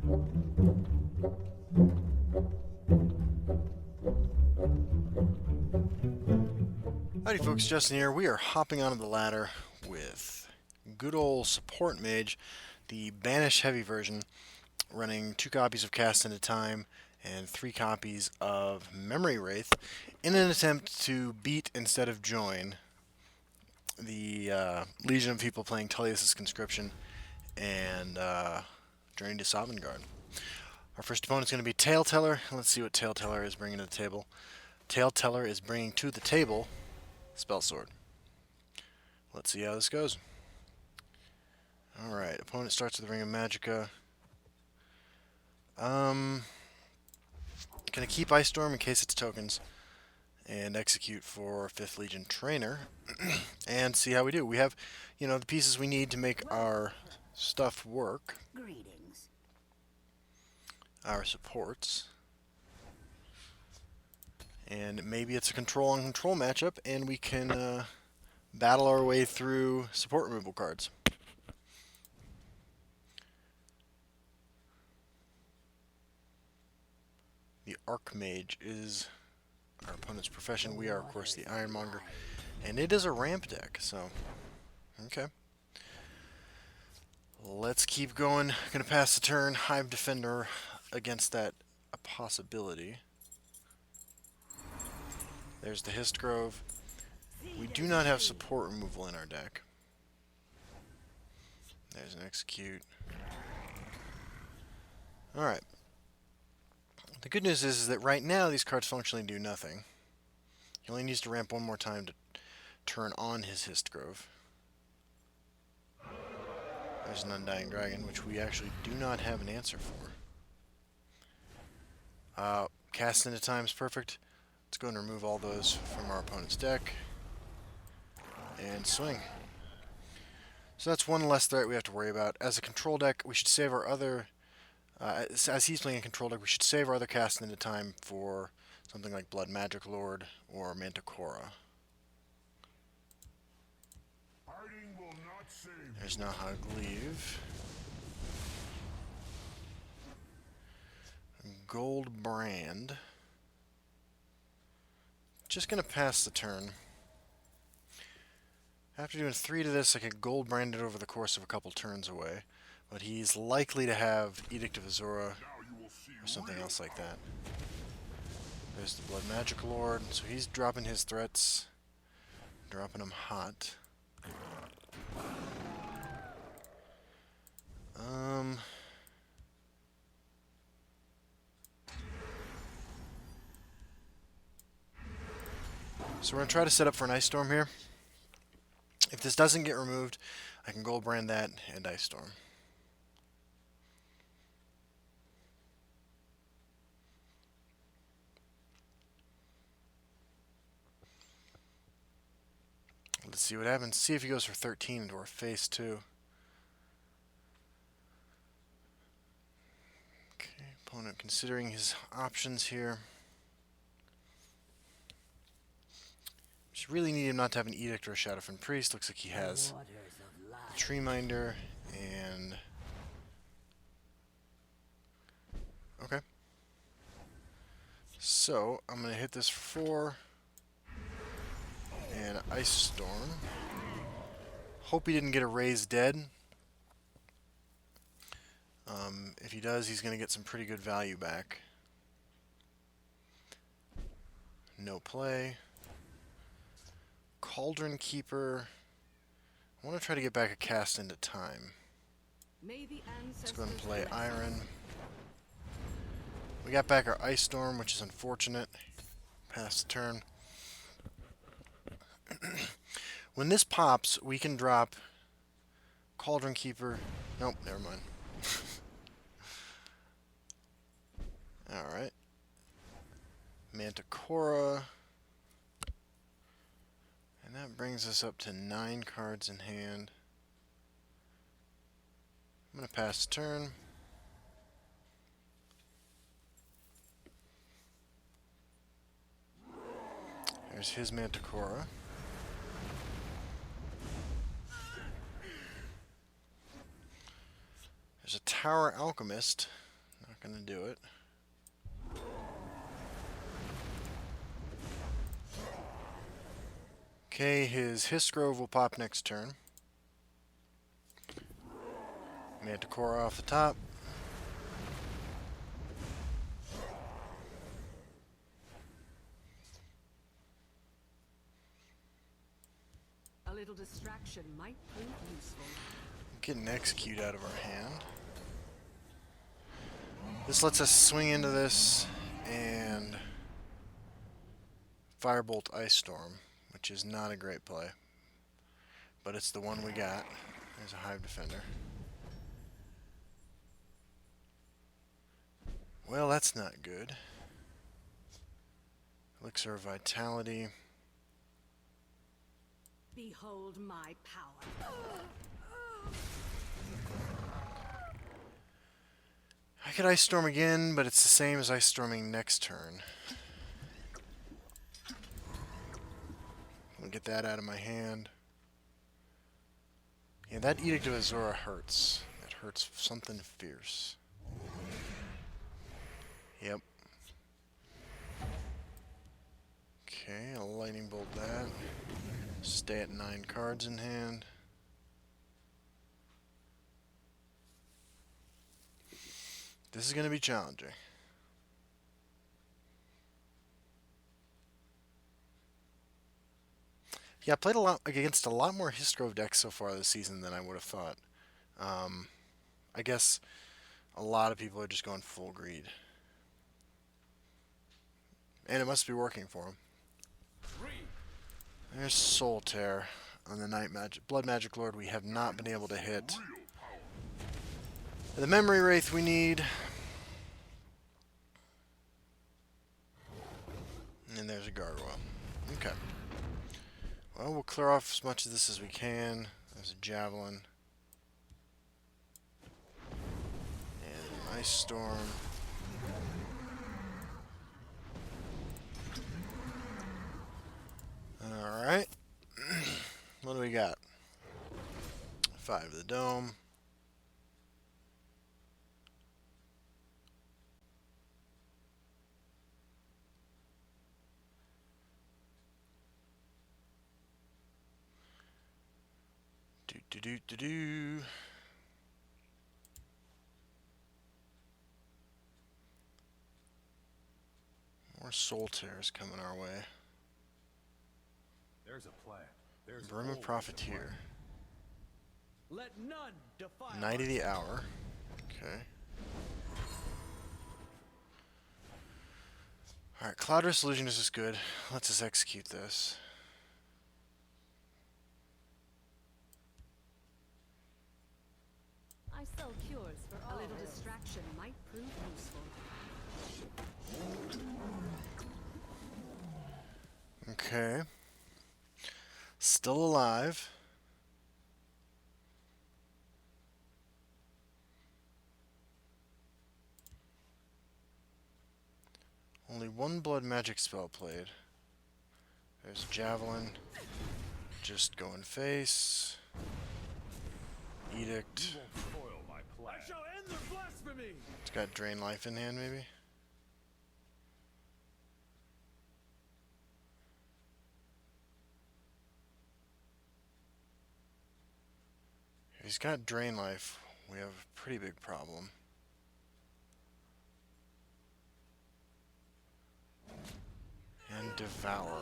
Howdy folks, Justin here. We are hopping onto the ladder with good old support mage, the banish heavy version, running 2 copies of Cast into Time and 3 copies of Memory Wraith in an attempt to beat instead of join the legion of people playing Tullius's Conscription and Journey to Sovngarde. Our first opponent is going to be Taleteller. Let's see what Taleteller is bringing to the table. Taleteller is bringing to the table Spell Sword. Let's see how this goes. Alright, opponent starts with the Ring of Magicka. Gonna keep Ice Storm in case it's tokens, and execute for 5th Legion Trainer, and see how we do. We have, the pieces we need to make our stuff work. Greetings. Our supports. And maybe it's a control on control matchup, and we can battle our way through support removal cards. The Archmage is our opponent's profession. We are, of course, the Ironmonger, and it is a ramp deck, so okay. Let's keep going. Gonna pass the turn. Hive Defender against that a possibility. There's the Histgrove. We do not have support removal in our deck. There's an Execute. Alright. The good news is that right now these cards functionally do nothing. He only needs to ramp one more time to turn on his Histgrove. There's an Undying Dragon, which we actually do not have an answer for. Cast into Time is perfect. Let's go and remove all those from our opponent's deck. And swing. So that's one less threat we have to worry about. As a control deck, we should save our other... as he's playing a control deck, we should save our other Cast into Time for something like Blood Magic Lord or Manticora. There's Naha Gleave. Gold Brand. Just gonna pass the turn. After doing 3 to this, I could gold brand it over the course of a couple turns away, but he's likely to have Edict of Azura or something else like that. There's the Blood Magic Lord, so he's dropping his threats, dropping them hot. So we're going to try to set up for an Ice Storm here. If this doesn't get removed, I can gold brand that and Ice Storm. Let's see what happens. See if he goes for 13 into our face too. Okay, opponent considering his options here. Just really need him not to have an Edict or a Shadowfen Priest. Looks like he has the Tree Minder and... Okay. So, I'm going to hit this for 4. And Ice Storm. Hope he didn't get a Raise Dead. If he does, he's going to get some pretty good value back. No play. Cauldron Keeper. I want to try to get back a Cast into Time. Let's go ahead and play Iron. We got back our Ice Storm, which is unfortunate. Pass the turn. When this pops, we can drop Cauldron Keeper. Nope, never mind. Alright. Manticora. And that brings us up to 9 cards in hand. I'm going to pass the turn. There's his Manticora. There's a Tower Alchemist. Not gonna do it. Okay, his Hiss Grove will pop next turn. Manticore off the top. A little distraction might prove useful. Get an execute out of our hand. This lets us swing into this and Firebolt Ice Storm, which is not a great play. But it's the one we got. There's a Hive Defender. Well, that's not good. Elixir of Vitality. Behold my power. I could Ice Storm again, but it's the same as Ice Storming next turn. I'll get that out of my hand. Yeah, that Edict of Azura hurts. It hurts something fierce. Yep. Okay, I'll Lightning Bolt that. Stay at 9 cards in hand. This is going to be challenging. Yeah, I played a lot against a lot more Hiss Grove decks so far this season than I would have thought. I guess a lot of people are just going full greed. And it must be working for them. There's Soul Tear on the Night Magic. Blood Magic Lord we have not been able to hit. The Memory Wraith we need. And there's a Gargoyle. Okay. Well, we'll clear off as much of this as we can. There's a Javelin. And an Ice Storm. Alright. What do we got? 5 of the Dome. Do. More Soul Tears coming our way. There's a plan. There's Brim of Profiteer. Let none defy Night of the Hour. Okay. Alright, Cloudress Illusionist is good. Let's just execute this. I sell cures for a little distraction might prove useful. Okay. Still alive. Only one blood magic spell played. There's Javelin. Just going face. Edict. You won't spoil my plan. I shall end the blasphemy. It's got Drain Life in hand, maybe. If he's got Drain Life, we have a pretty big problem. And Devour.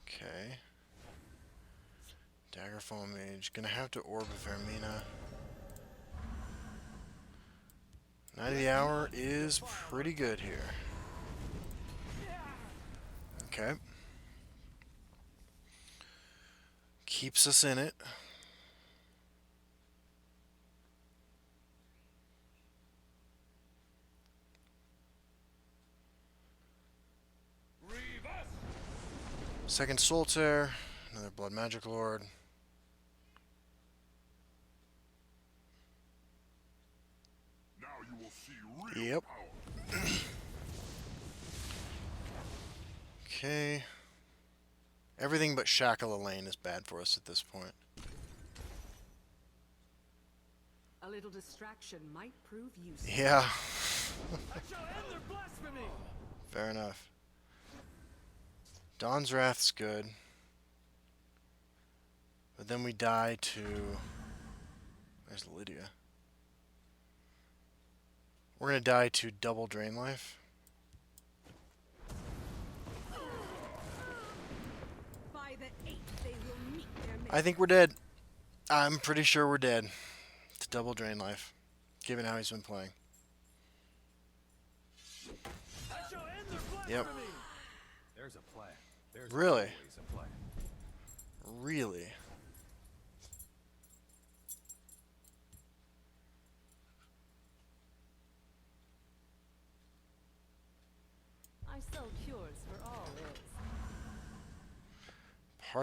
Okay. Daggerfall Mage. Gonna have to Orb of Vermina. Night of the Hour is pretty good here. Okay. Keeps us in it. Second Soul Tear, another Blood Magic Lord. Now you will see real Yep. power. Okay. Everything but Shackle Elaine is bad for us at this point. A little distraction might prove useful. Yeah. I shall end their blasphemy! Fair enough. Dawn's Wrath's good. But then we die to... There's Lydia. We're going to die to double drain life. By the 8th, they will meet their I think we're dead. I'm pretty sure we're dead. To double drain life. Given how he's been playing. I shall end their blasphemy! Yep. There's a plan. There's Really? always a plan. Really? I sell cures for all ills.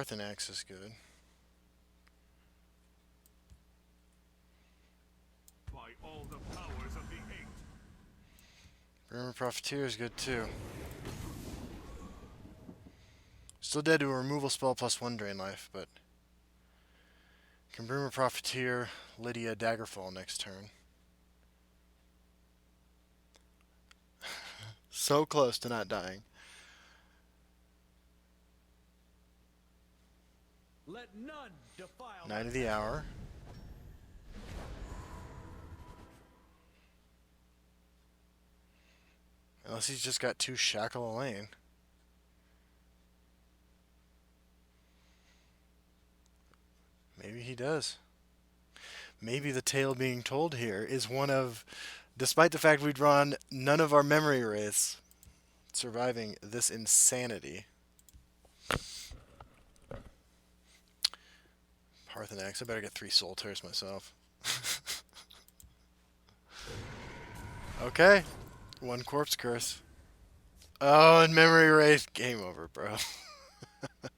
Paathurnaxii is good. By all the powers of the Eight. Rumor Profiteer is good too. Still dead to a removal spell plus 1 drain life, but can Rumor Profiteer Lydia Daggerfall next turn. So close to not dying. Let none defile Knight of the Hour. Unless he's just got 2 Shackle Elaine. Maybe he does. Maybe the tale being told here is one of, despite the fact we'd drawn none of our memory wraiths, surviving this insanity. Paathurnaxii, I better get 3 soul tears myself. Okay. 1 corpse curse. Oh, and memory wraith. Game over, bro. There's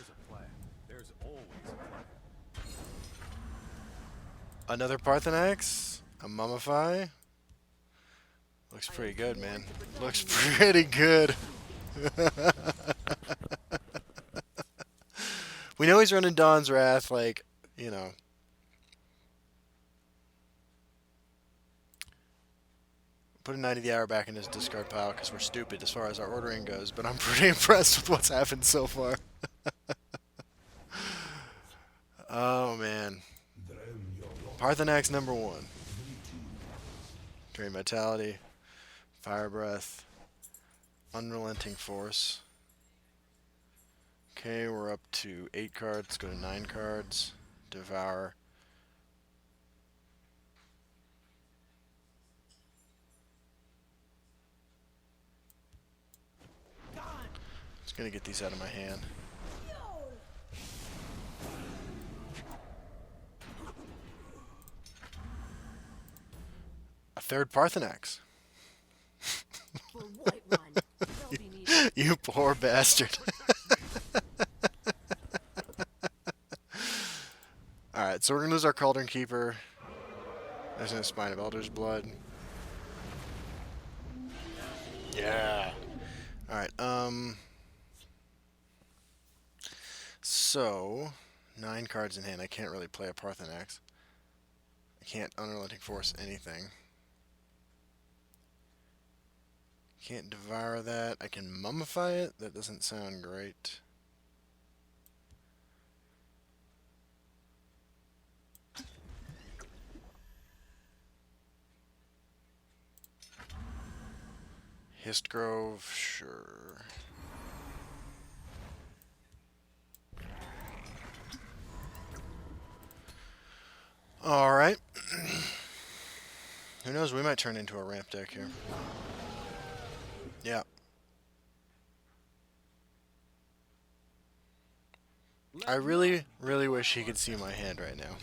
a plan. There's always a plan. Another Paathurnaxii. A Mummify. Looks pretty good, man. Looks pretty good. We know he's running Dawn's Wrath, like, you know. Put a Knight of the Hour back in his discard pile because we're stupid as far as our ordering goes, but I'm pretty impressed with what's happened so far. Oh, man. Paathurnaxii number 1. Drain Vitality, Fire Breath, Unrelenting Force. Okay, we're up to 8 cards. Let's go to 9 cards. Devour. Just gonna get these out of my hand. A 3rd Paathurnaxii. For White One, they'll be needed. You poor bastard. Alright, so we're gonna lose our Cauldron Keeper. There's no Spine of Elder's Blood. Yeah. Alright, so 9 cards in hand. I can't really play a Paathurnaxii. I can't Unrelenting Force anything. Can't Devour that. I can Mummify it. That doesn't sound great. Histgrove, sure. Alright. Who knows, we might turn into a ramp deck here. Yeah. I really, really wish he could see my hand right now.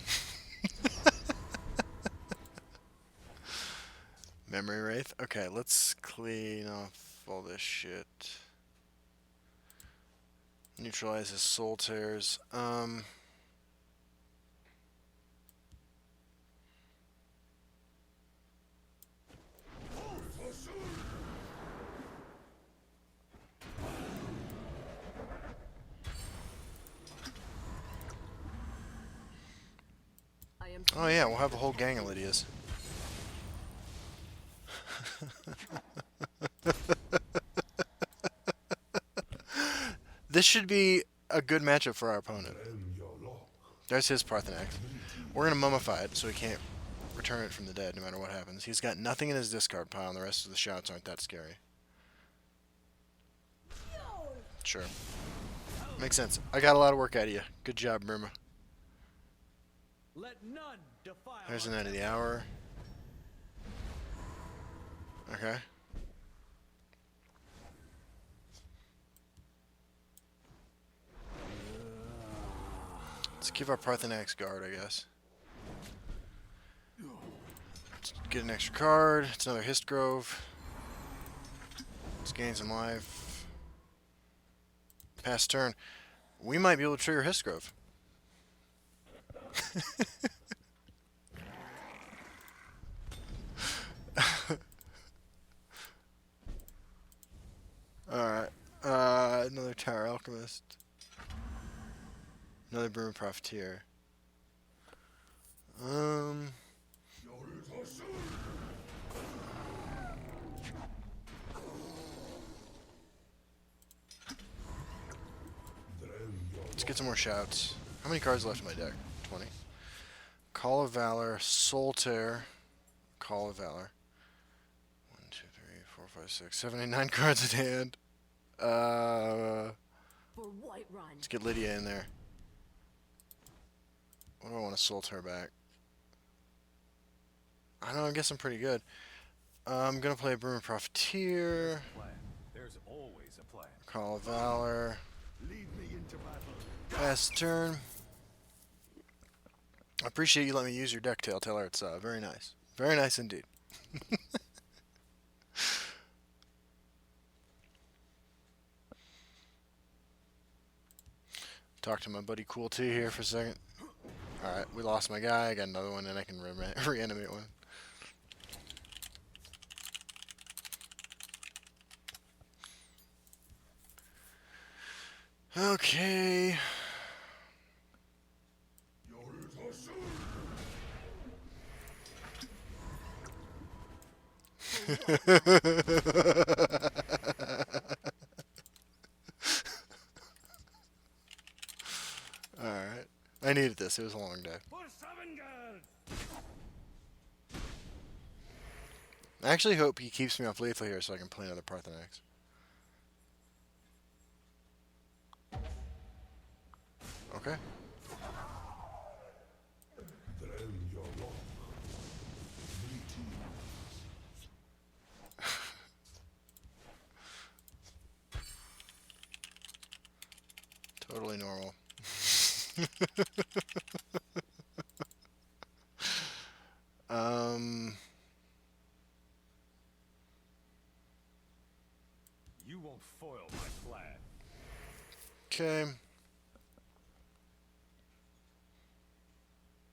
Memory Wraith. Okay, let's clean off all this shit. Neutralize his soul tears. Oh yeah, we'll have a whole gang of Lydias. This should be a good matchup for our opponent. There's his Paathurnaxii. We're going to mummify it so he can't return it from the dead no matter what happens. He's got nothing in his discard pile and the rest of the shouts aren't that scary. Sure. Makes sense. I got a lot of work out of you. Good job, Burma. Let none defile There's our an end of the hour. Okay. Let's give our Paathurnaxii guard, I guess. Let's get an extra card. It's another Hist Grove. Let's gain some life. Pass turn. We might be able to trigger Hist Grove. Alright. Another Tower Alchemist. Another Bruma Profiteer. Let's get some more shouts. How many cards left in my deck? 20. Call of Valor, Soul Tear, Call of Valor. 1, 2, 3, 4, 5, 6, 7, 8, 9 cards in hand. For Whiterun. Let's get Lydia in there. What do I want to Soul Tear back? I know, I guess I'm pretty good. I'm gonna play Bruma Profiteer, plan. There's always a plan. Call of Valor. Lead me into battle. Pass turn. I appreciate you letting me use your deck, Taleteller. It's very nice. Very nice indeed. Talk to my buddy Cool T here for a second. Alright, we lost my guy. I got another one, and I can reanimate one. Okay. Alright. I needed this. It was a long day. I actually hope he keeps me off lethal here so I can play another Paathurnaxii. Okay. Totally normal. You won't foil my plan. Okay.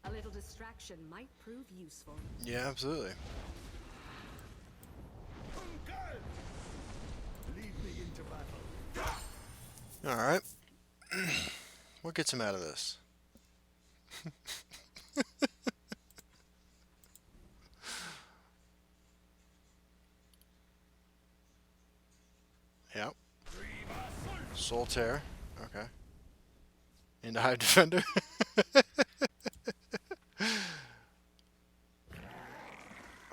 A little distraction might prove useful. Yeah, absolutely. Lead me into battle. Alright. What gets him out of this? Yep. Soul Tear. Okay. Into Hive Defender.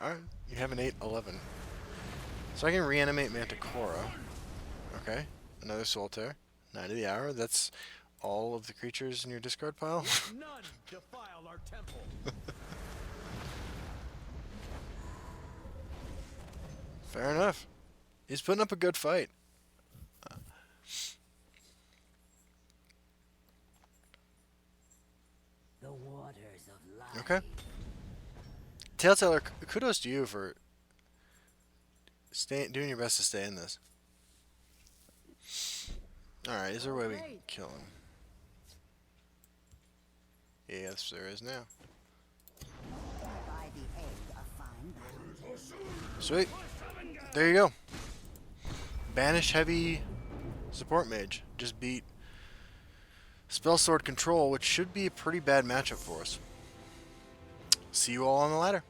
Alright. You have an 8/11. So I can reanimate Manticora. Okay. Another Soul Tear. 9 of the hour. That's all of the creatures in your discard pile. Let none defile our temple. Fair enough. He's putting up a good fight. The waters of life. Okay. Taleteller, kudos to you for doing your best to stay in this. Alright, is there a way we can kill him? Yes, there is now. By the egg of fine. Sweet. There you go. Banish heavy support mage. Just beat Spell Sword Control, which should be a pretty bad matchup for us. See you all on the ladder.